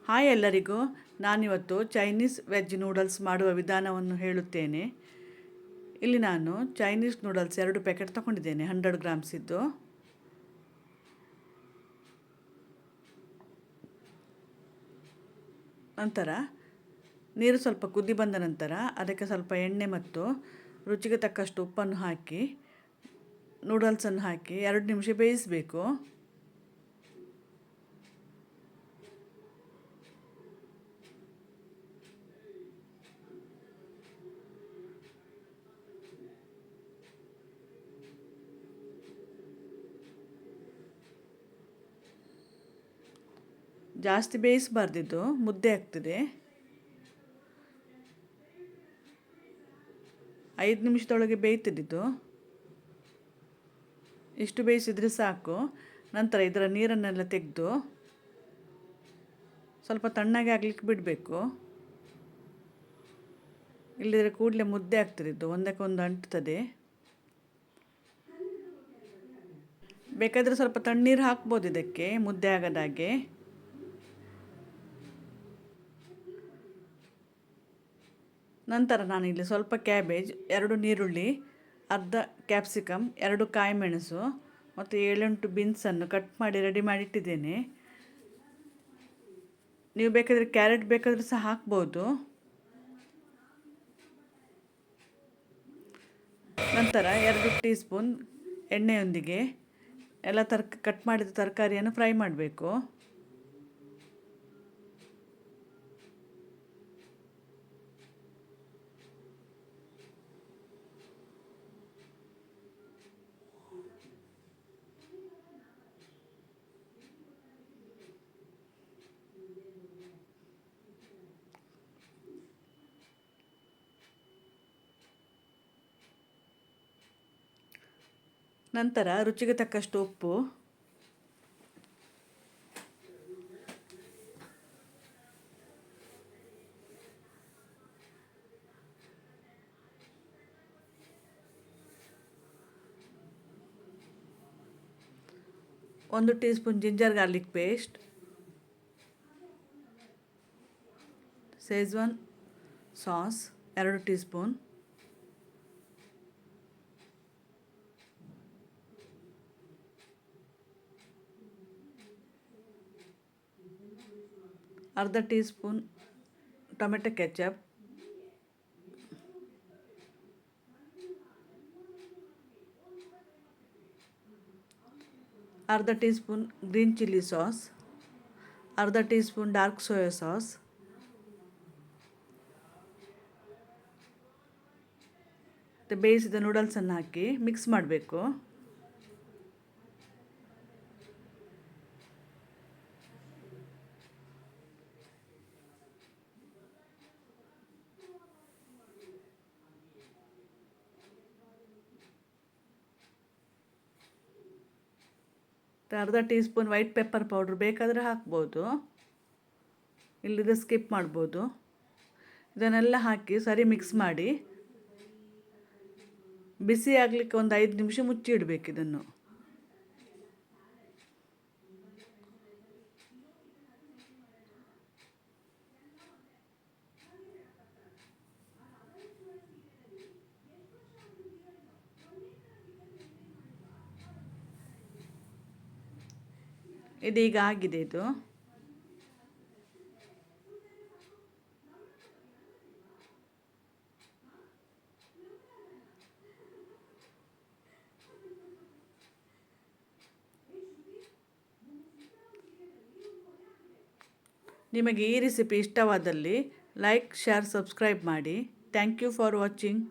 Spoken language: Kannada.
ಹಾಯ್ ಎಲ್ಲರಿಗೂ. ನಾನಿವತ್ತು ಚೈನೀಸ್ ವೆಜ್ ನೂಡಲ್ಸ್ ಮಾಡುವ ವಿಧಾನವನ್ನು ಹೇಳುತ್ತೇನೆ. ಇಲ್ಲಿ ನಾನು ಚೈನೀಸ್ ನೂಡಲ್ಸ್ 2 ಪ್ಯಾಕೆಟ್ ತಗೊಂಡಿದ್ದೇನೆ, 100 ಗ್ರಾಮ್ಸ್ ಇದ್ದು. ನಂತರ ನೀರು ಸ್ವಲ್ಪ ಕುದಿ ಬಂದ ನಂತರ ಅದಕ್ಕೆ ಸ್ವಲ್ಪ ಎಣ್ಣೆ ಮತ್ತು ರುಚಿಗೆ ತಕ್ಕಷ್ಟು ಉಪ್ಪನ್ನು ಹಾಕಿ ನೂಡಲ್ಸನ್ನು ಹಾಕಿ 2 ನಿಮಿಷ ಬೇಯಿಸಬೇಕು. ಜಾಸ್ತಿ ಬೇಯಿಸಬಾರ್ದಿದ್ದು, ಮುದ್ದೆ ಆಗ್ತದೆ. 5 ನಿಮಿಷದೊಳಗೆ ಬೇಯ್ತದಿದ್ದು. ಇಷ್ಟು ಬೇಯಿಸಿದರೆ ಸಾಕು. ನಂತರ ಇದರ ನೀರನ್ನೆಲ್ಲ ತೆಗೆದು ಸ್ವಲ್ಪ ತಣ್ಣಗೆ ಆಗಲಿಕ್ಕೆ ಬಿಡಬೇಕು. ಇಲ್ಲದಿದ್ದರೆ ಕೂಡಲೇ ಮುದ್ದೆ ಆಗ್ತದಿದ್ದು, ಒಂದಕ್ಕೊಂದು ಅಂಟ್ತದೆ. ಬೇಕಾದರೆ ಸ್ವಲ್ಪ ತಣ್ಣೀರು ಹಾಕ್ಬೋದು ಇದಕ್ಕೆ, ಮುದ್ದೆ ಆಗದಾಗೆ. ನಂತರ ನಾನಿಲ್ಲಿ ಸ್ವಲ್ಪ ಕ್ಯಾಬೇಜ್, 2 ನೀರುಳ್ಳಿ, ಅರ್ಧ ಕ್ಯಾಪ್ಸಿಕಮ್, 2 ಕಾಯಿಮೆಣಸು ಮತ್ತು 7-8 ಬೀನ್ಸನ್ನು ಕಟ್ ಮಾಡಿ ರೆಡಿ ಮಾಡಿಟ್ಟಿದ್ದೇನೆ. ನೀವು ಬೇಕಾದರೆ ಕ್ಯಾರೆಟ್ ಬೇಕಾದರೆ ಸಹ ಹಾಕ್ಬೋದು. ನಂತರ 2 ಟೀ ಸ್ಪೂನ್ ಎಣ್ಣೆಯೊಂದಿಗೆ ಎಲ್ಲ ಕಟ್ ಮಾಡಿದ ತರಕಾರಿಯನ್ನು ಫ್ರೈ ಮಾಡಬೇಕು. ನಂತರ ರುಚಿಗೆ ತಕ್ಕಷ್ಟು ಉಪ್ಪು, ಒಂದು teaspoon ginger garlic paste, Schezwan sauce 2 teaspoon, ಅರ್ಧ ಟೀ ಸ್ಪೂನ್ ಟೊಮೆಟೊ ಕೆಚಪ್, ಅರ್ಧ teaspoon green chilli sauce, ಅರ್ಧ teaspoon dark soya sauce, ಮತ್ತು ಬೇಯಿಸಿದ ನೂಡಲ್ಸನ್ನು ಹಾಕಿ ಮಿಕ್ಸ್ ಮಾಡಬೇಕು. ಅರ್ಧ teaspoon white pepper powder ಬೇಕಾದರೆ ಹಾಕ್ಬೋದು, ಇಲ್ಲದೆ ಸ್ಕಿಪ್ ಮಾಡ್ಬೋದು. ಇದನ್ನೆಲ್ಲ ಹಾಕಿ ಸರಿ ಮಿಕ್ಸ್ ಮಾಡಿ ಬಿಸಿ ಆಗಲಿಕ್ಕೆ ಒಂದು 5 ನಿಮಿಷ ಮುಚ್ಚಿ ಇಡಬೇಕು ಇದನ್ನು. ಇದೀಗ ಆಗಿದೆ ಇದು. ನಿಮಗೆ ಈ ರೆಸಿಪಿ ಇಷ್ಟವಾದಲ್ಲಿ ಲೈಕ್, ಶೇರ್, ಸಬ್ಸ್ಕ್ರೈಬ್ ಮಾಡಿ. Thank you for watching.